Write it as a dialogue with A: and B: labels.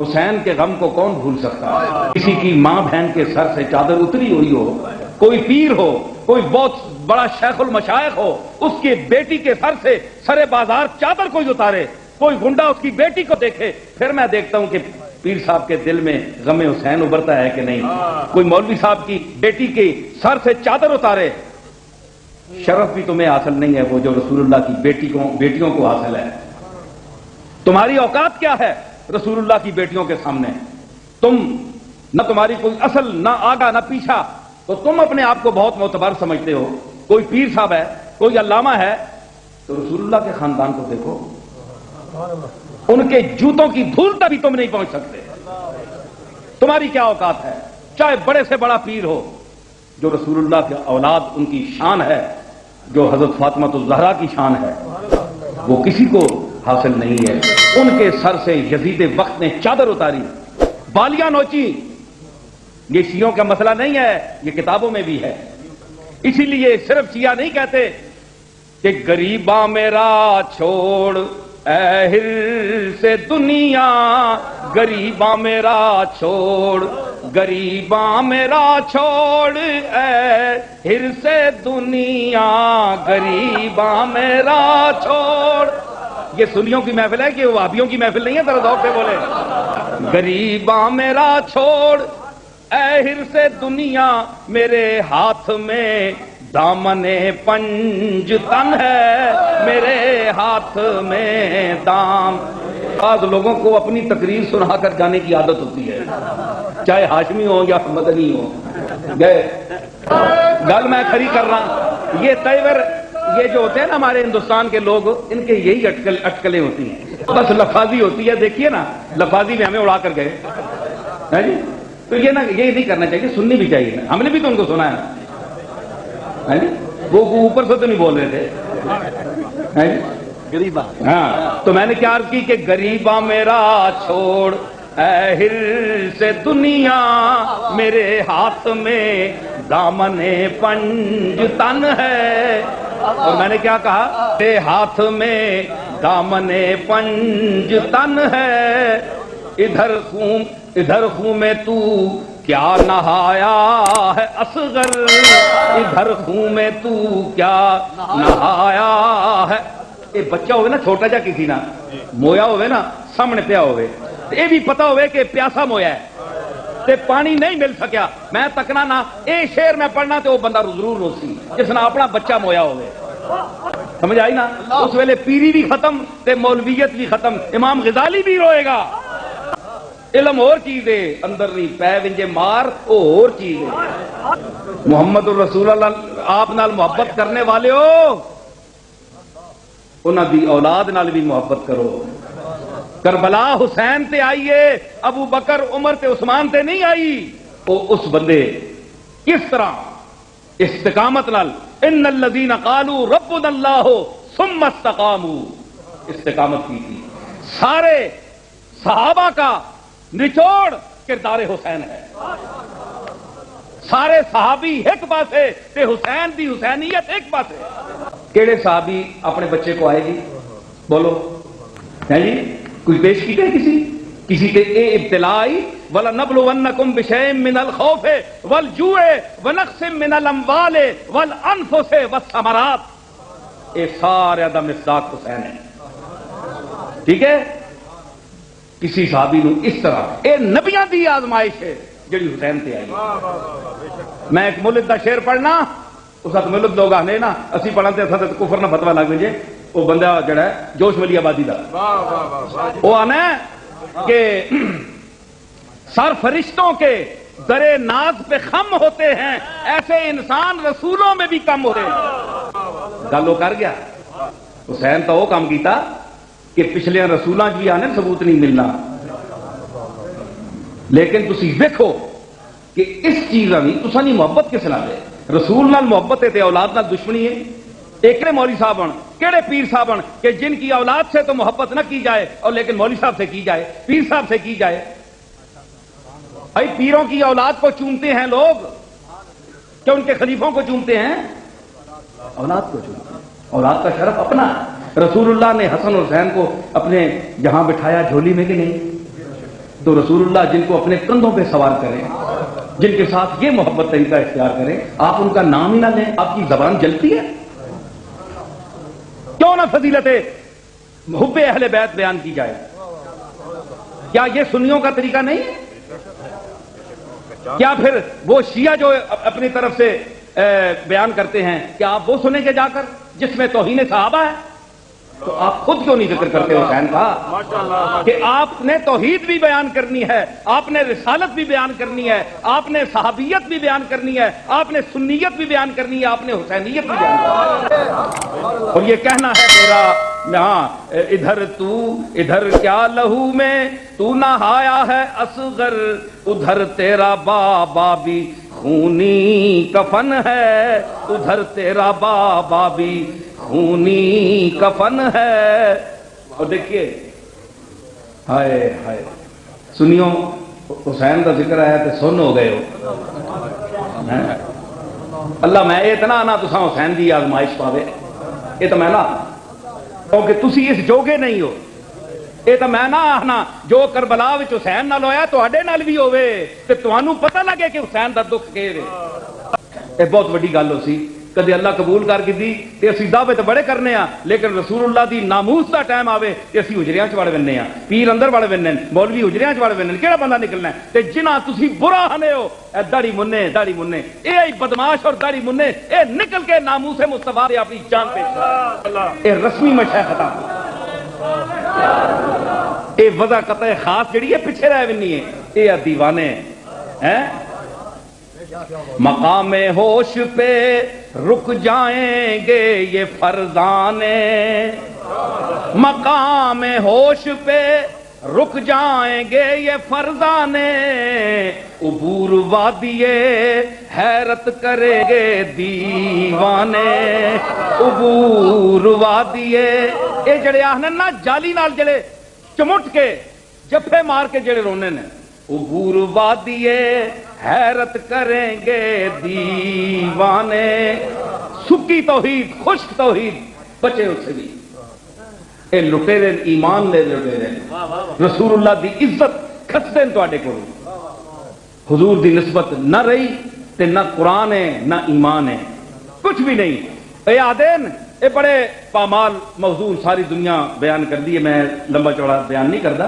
A: حسین کے غم کو کون بھول سکتا ہے؟ کسی کی ماں بہن کے سر سے چادر اتری ہوئی ہو، کوئی پیر ہو، کوئی بہت بڑا شیخ المشائخ ہو، اس کی بیٹی کے سر سے سرے بازار چادر کوئی اتارے، کوئی گنڈا اس کی بیٹی کو دیکھے، پھر میں دیکھتا ہوں کہ پیر صاحب کے دل میں غم حسین ابھرتا ہے کہ نہیں۔ کوئی مولوی صاحب کی بیٹی کے سر سے چادر اتارے، شرف بھی تمہیں حاصل نہیں ہے وہ جو رسول اللہ کی بیٹیوں کو حاصل ہے۔ تمہاری اوقات کیا ہے رسول اللہ کی بیٹیوں کے سامنے؟ تم نہ تمہاری کوئی اصل، نہ آگا نہ پیچھا، تو تم اپنے آپ کو بہت معتبر سمجھتے ہو۔ کوئی پیر صاحب ہے، کوئی علامہ ہے، تو رسول اللہ کے خاندان کو دیکھو، ان کے جوتوں کی دھول تک بھی تم نہیں پہنچ سکتے۔ تمہاری کیا اوقات ہے؟ چاہے بڑے سے بڑا پیر ہو، جو رسول اللہ کے اولاد ان کی شان ہے، جو حضرت فاطمہ الزہرا کی شان ہے، وہ کسی کو حاصل نہیں ہے۔ ان کے سر سے یزید وقت نے چادر اتاری، بالیاں نوچی۔ یہ شیعوں کا مسئلہ نہیں ہے، یہ کتابوں میں بھی ہے۔ اسی لیے صرف شیعہ نہیں کہتے کہ غریباں میرا چھوڑ اے حرص دنیا، غریباں میرا چھوڑ، غریباں میرا چھوڑ اے حرص دنیا، غریباں میرا چھوڑ۔ یہ سنیوں کی محفل ہے کہ وہابیوں کی محفل نہیں ہے؟ ذرا ذوق سے بولے، غریباں میرا چھوڑ اے حرص دنیا، میرے ہاتھ میں دامن پنج تن ہے، میرے ہاتھ میں دام۔ بعض لوگوں کو اپنی تقریر سنا کر جانے کی عادت ہوتی ہے، چاہے ہاشمی ہو یا مدنی ہو۔ گئے گل میں کھری کر رہا، یہ تیور یہ جو ہوتے ہیں نا ہمارے ہندوستان کے لوگ، ان کے یہی اٹکلیں ہوتی ہیں، بس لفاظی ہوتی ہے۔ دیکھیے نا، لفاظی میں ہمیں اڑا کر گئے ہے جی، تو یہ نہیں کرنا چاہیے، سننی بھی چاہیے۔ ہم نے بھی تو ان کو سنا ہے جی، وہ اوپر سے تو نہیں بول رہے تھے غریباں۔ ہاں، تو میں نے کیا عرض کی کہ غریباں میرا چھوڑ اے حرص دنیا، میرے ہاتھ میں دامن پنج تن ہے۔ اور میں نے کیا کہا؟ میرے ہاتھ میں دامن پنج تن ہے، ادھر خون میں تو کیا نہایا ہے اصغر، ادھر خون میں تو کیا نہایا ہے۔ یہ بچہ ہوئے نا چھوٹا جا کسی نا مویا ہوئے نا سامنے پیا ہوئے، یہ بھی پتا ہوئے کہ پیاسا مویا ہے تے پانی نہیں مل سکیا، میں تکنا نہ اے شعر میں پڑھنا تے وہ بندہ ضرور روسی جس نے اپنا بچہ مویا ہوئے۔ سمجھ آئی نا؟ اس ویلے پیری بھی ختم تے مولویت بھی ختم، امام غزالی بھی روئے گا۔ علم اور چیز ہے، اندر نہیں پے ونجے مار او اور چیز ہے۔ محمد الرسول اللہ آپ نال محبت کرنے والے ہو، انہاں دی اولاد نال بھی محبت کرو۔ کربلا حسین تے آئیے، ابو بکر عمر تے عثمان تے نہیں آئی۔ وہ اس بندے کس طرح استقامت نال ان الذین قالوا ربنا اللہ ثم استقاموا استقامت کی تھی۔ سارے صحابہ کا نچوڑ کردار حسین ہے، سارے صحابی ایک پاسے تے حسین دی حسینیت ایک پاسے۔ کیڑے صحابی اپنے بچے کو آئے گی؟ بولو ہے جی، کوئی پیش کی گئی کسی تے اے ابتلا آئی؟ وَلَنَبْلُوَنَّكُمْ بِشَيْءٍ مِّنَ الْخَوْفِ وَالْجُوعِ وَنَقْصٍ مِّنَ الْأَمْوَالِ وَالْأَنفُسِ وَالثَّمَرَاتِ۔ یہ سارا دا مصداق حسین ہے، ٹھیک ہے؟ کسی صحابی نو اس طرح اے نبیاں دی آزمائش ہے جڑی حسین تے آئی۔ میں ایک ملک دا شعر پڑھنا، اس وقت ملک لوگ آنے نا اسی پڑھن تے اساں تے کفر نہ فتوا لگ وجے۔ وہ بندہ جڑا ہے جوش والی آبادی دا، وہ آنا ہے کہ سر فرشتوں کے درے ناز پہ خم ہوتے ہیں، ایسے انسان رسولوں میں بھی کم ہوتے ہیں۔ گل وہ کر گیا، حسین تو وہ کام کیتا کہ پچھلے رسولاں بھی آنے ثبوت نہیں ملنا، لیکن تسی دیکھو کہ اس چیز نہیں تساں نہیں محبت کس نال ہے؟ رسول نال محبت ہے تے اولاد نال دشمنی ہے۔ ایکڑے مولوی صاحب ہن، کیڑے پیر صاحب ہن کہ جن کی اولاد سے تو محبت نہ کی جائے اور لیکن مولوی صاحب سے کی جائے، پیر صاحب سے کی جائے۔ بھائی پیروں کی اولاد کو چومتے ہیں لوگ، کیا ان کے خلیفوں کو چومتے ہیں؟ اولاد کو چومتے ہیں۔ اولاد کا شرف اپنا ہے۔ رسول اللہ نے حسن اور حسین کو اپنے یہاں بٹھایا جھولی میں کہ نہیں؟ تو رسول اللہ جن کو اپنے کندھوں پہ سوار کریں، جن کے ساتھ یہ محبت طریقہ اختیار کریں، آپ ان کا نام ہی نہ لیں، آپ کی زبان جلتی ہے؟ کیوں نہ فضیلت حب اہل بیت بیان کی جائے؟ کیا یہ سنیوں کا طریقہ نہیں ہے؟ کیا پھر وہ شیعہ جو اپنی طرف سے بیان کرتے ہیں، کیا آپ وہ سنیں گے جا کر جس میں توہین صحابہ ہے؟ تو آپ خود کیوں نہیں ذکر کرتے حسین کا کہ آپ نے توحید بھی بیان کرنی ہے، آپ نے رسالت بھی بیان کرنی ہے، آپ نے صحابیت بھی بیان کرنی ہے، آپ نے سنیت بھی بیان کرنی ہے، آپ نے حسینیت بھی بیان کرنی ہے؟ اور یہ کہنا ہے میرا ہاں ادھر کیا لہو میں تو نہایا ہے اصغر، ادھر تیرا بابا بھی خونی کفن ہے، ادھر تیرا بابا بھی خونی کفن ہے۔ اور دیکھیے ہائے ہائے سنیو، حسین کا ذکر آیا تو سن ہو گئے ہو اللہ میں اتنا نہ تساں حسین دی آزمائش پاوے، یہ تو میں نہ کیونکہ تسی اس جوگے نہیں ہو، یہ تو میں نہ آنا جو کربلا وچ حسین نال ہویا تواڈے نال بھی ہوے تے تانوں پتہ لگے کہ حسین دا دکھ کے وے، یہ بہت بڑی گل ہو سی۔ کدی اللہ قبول کر کے دی تے اسی دعوے تے بڑے کرنے ہاں، لیکن رسول اللہ دی ناموس دا ٹائم آوے تے اسی حجریاں چ وڑ وینے ہاں، پیر اندر وڑ وینے، مولوی حجریاں چ وڑ وینے، کیڑا بندہ نکلنا ہے؟ تے جنہاں تسی برا ہنے ہو اے داڑھی مننے اے بدماش اور داڑھی مننے اے نکل کے ناموس مصطفیٰ دے اپنی جان پیش کر، اے رسمی مشائخ خطا، اے وضع قطع خاص جڑی ہے پیچھے رہ وینی ہے، اے دیوانے ہیں۔ مقام ہوش پہ رک جائیں گے یہ فرزانے، مقام ہوش پہ رک جائیں گے یہ فرزانے، عبور وادی حیرت کریں گے دیوانے، عبور وادی یہ جڑے آہنے نا جالی نال جڑے چمٹ کے جفے مار کے جڑے رونے نے، عبور وادی حیرت کریں گے دیوانے، سکی توحید خشک توحید بچے اس سے بھی، اے لٹے دین ایمان لے لٹے دین، رسول اللہ دی عزت کھس دین تو آڈے کو، حضور دی نسبت نہ رہی تے نہ قرآن ہے نہ ایمان ہے، کچھ بھی نہیں۔ اے آدین اے بڑے پامال موضوع ساری دنیا بیان کر دی ہے، میں لمبا چوڑا بیان نہیں کردا۔